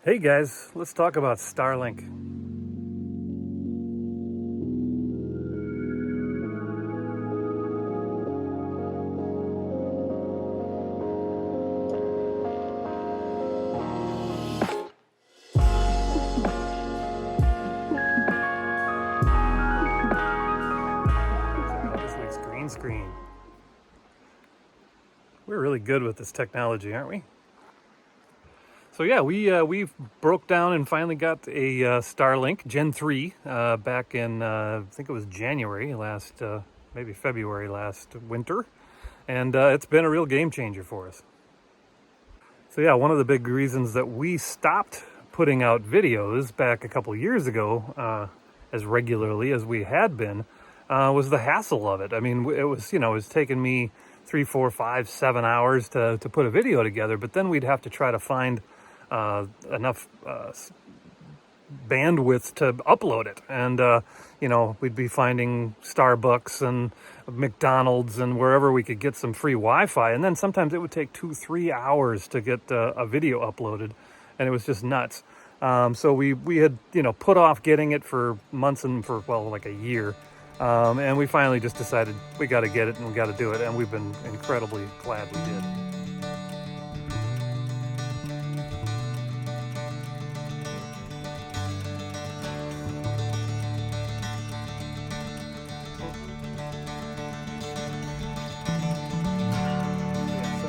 Hey guys, let's talk about Starlink. This week's green screen. We're really good with this technology, aren't we? So yeah, we broke down and finally got a Starlink Gen 3 back in I think it was January last, maybe February last winter, and it's been a real game changer for us. So yeah, one of the big reasons that we stopped putting out videos back a couple years ago, as regularly as we had been, was the hassle of it. I mean, it was taking me 3, 4, 5, 7 hours to put a video together, but then we'd have to try to find enough bandwidth to upload it, and we'd be finding Starbucks and McDonald's and wherever we could get some free Wi-Fi, and then sometimes it would take 2, 3 hours to get a video uploaded, and it was just nuts. So we had put off getting it for months and for like a year, and we finally just decided we got to get it and we got to do it, and we've been incredibly glad we did.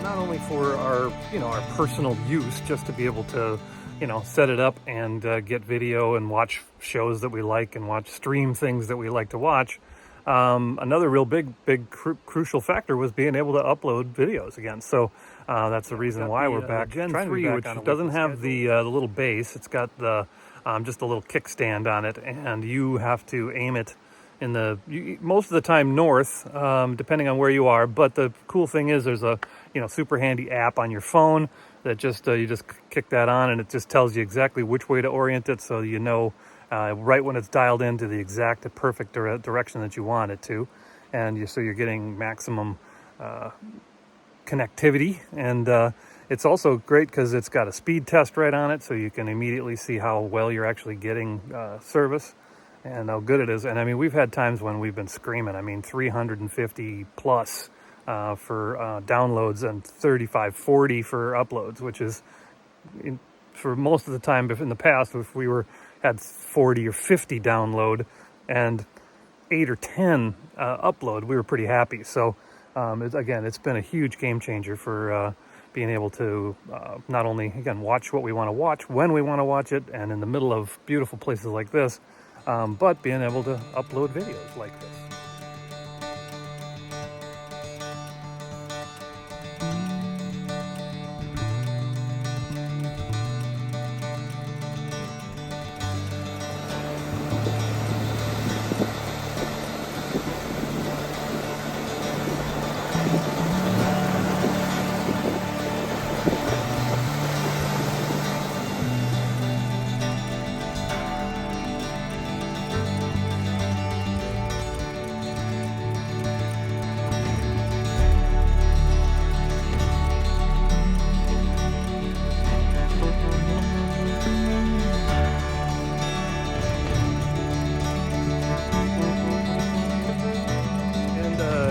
Not only for our personal use, just to be able to set it up and get video and watch shows that we like and stream things that we like to watch. Another real big crucial factor was being able to upload videos again. So that's the reason why we're back. Gen 3, which doesn't have the little base. It's got the just a little kickstand on it, and you have to aim it in most of the time north, depending on where you are. But the cool thing is there's a super handy app on your phone that just you just kick that on, and it just tells you exactly which way to orient it, so right when it's dialed into the exact perfect direction that you want it to, and so you're getting maximum connectivity. And it's also great because it's got a speed test right on it, so you can immediately see how well you're actually getting service and how good it is. And I mean, we've had times when we've been screaming. I mean, 350 plus for downloads and 35, 40 for uploads, which is, for most of the time in the past, if we had 40 or 50 download and 8 or 10 upload, we were pretty happy. So it's been a huge game changer for being able to not only, again, watch what we want to watch when we want to watch it, and in the middle of beautiful places like this, but being able to upload videos like this.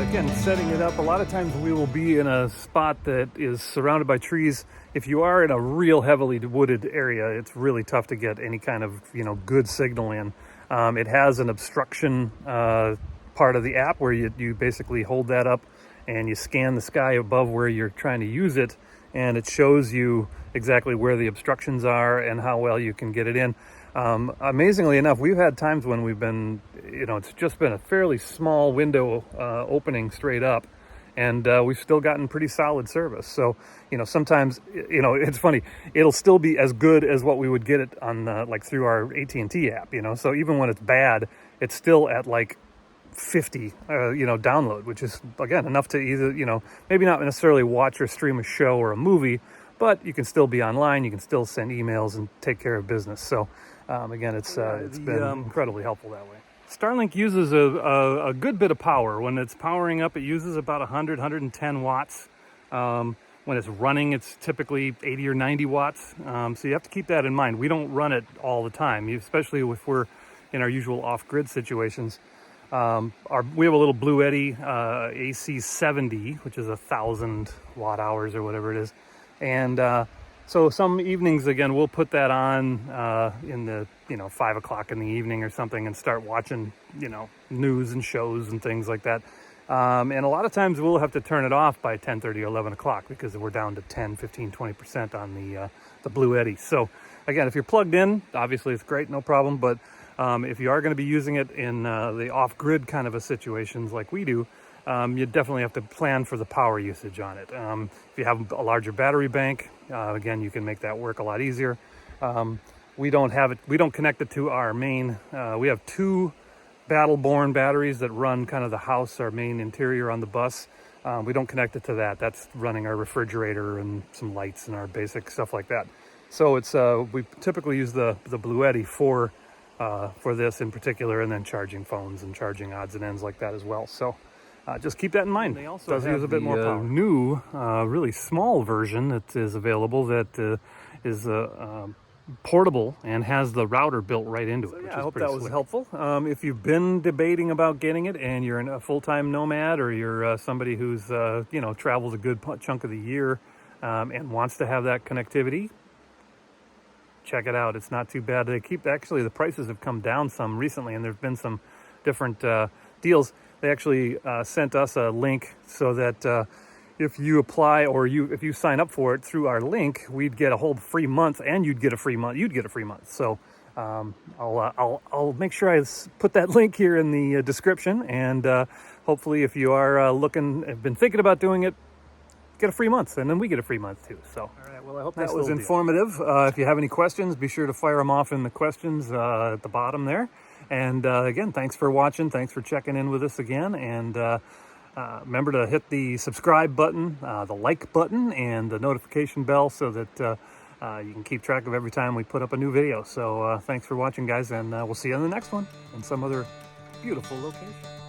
Again, setting it up, a lot of times we will be in a spot that is surrounded by trees. If you are in a real heavily wooded area, it's really tough to get any kind of good signal in. It has an obstruction part of the app where you basically hold that up and you scan the sky above where you're trying to use it, and it shows you exactly where the obstructions are and how well you can get it in. Amazingly enough, we've had times when we've been, it's just been a fairly small window opening straight up, and we've still gotten pretty solid service. So, sometimes, it's funny, it'll still be as good as what we would get it on through our AT&T app, So even when it's bad, it's still at 50 download, which is, again, enough to either maybe not necessarily watch or stream a show or a movie, but you can still be online, you can still send emails and take care of business. So again, it's been incredibly helpful that way. Starlink uses a good bit of power. When it's powering up, it uses about 110 watts. When it's running, it's typically 80 or 90 watts. So you have to keep that in mind. We don't run it all the time, especially if we're in our usual off-grid situations. We have a little Blue Eddy AC 70, which is 1,000 watt hours or whatever it is. And so some evenings, again, we'll put that on in the 5 o'clock in the evening or something, and start watching news and shows and things like that. And a lot of times we'll have to turn it off by 10:30 or 11 o'clock because we're down to 10, 15, 20% on the Blue Eddy. So again, if you're plugged in, obviously it's great, no problem. But if you are going to be using it in the off-grid kind of a situations like we do, you definitely have to plan for the power usage on it. If you have a larger battery bank, again, you can make that work a lot easier. We don't connect it to our main. We have 2 Battle-born batteries that run kind of the house, our main interior on the bus. We don't connect it to that. That's running our refrigerator and some lights and our basic stuff like that. So it's we typically use the Blue Eddy for this in particular, and then charging phones and charging odds and ends like that as well. So just keep that in mind. They also does use a bit more power. New, really small version that is available that is portable and has the router built right into it. Yeah, I hope that was helpful. If you've been debating about getting it and you're a full-time nomad, or you're somebody who's travels a good chunk of the year and wants to have that connectivity, check it out. It's not too bad. Actually, the prices have come down some recently, and there've been some different deals. They actually sent us a link so that if you apply, or if you sign up for it through our link, we'd get a whole free month, and you'd get a free month. So I'll make sure I put that link here in the description, and hopefully, if you are have been thinking about doing it, get a free month, and then we get a free month too. So, all right. Well, I hope that was informative. If you have any questions, be sure to fire them off in the questions at the bottom there. And again, thanks for watching. Thanks for checking in with us again. And remember to hit the subscribe button, the like button, and the notification bell so that you can keep track of every time we put up a new video. So thanks for watching, guys, and we'll see you on the next one in some other beautiful location.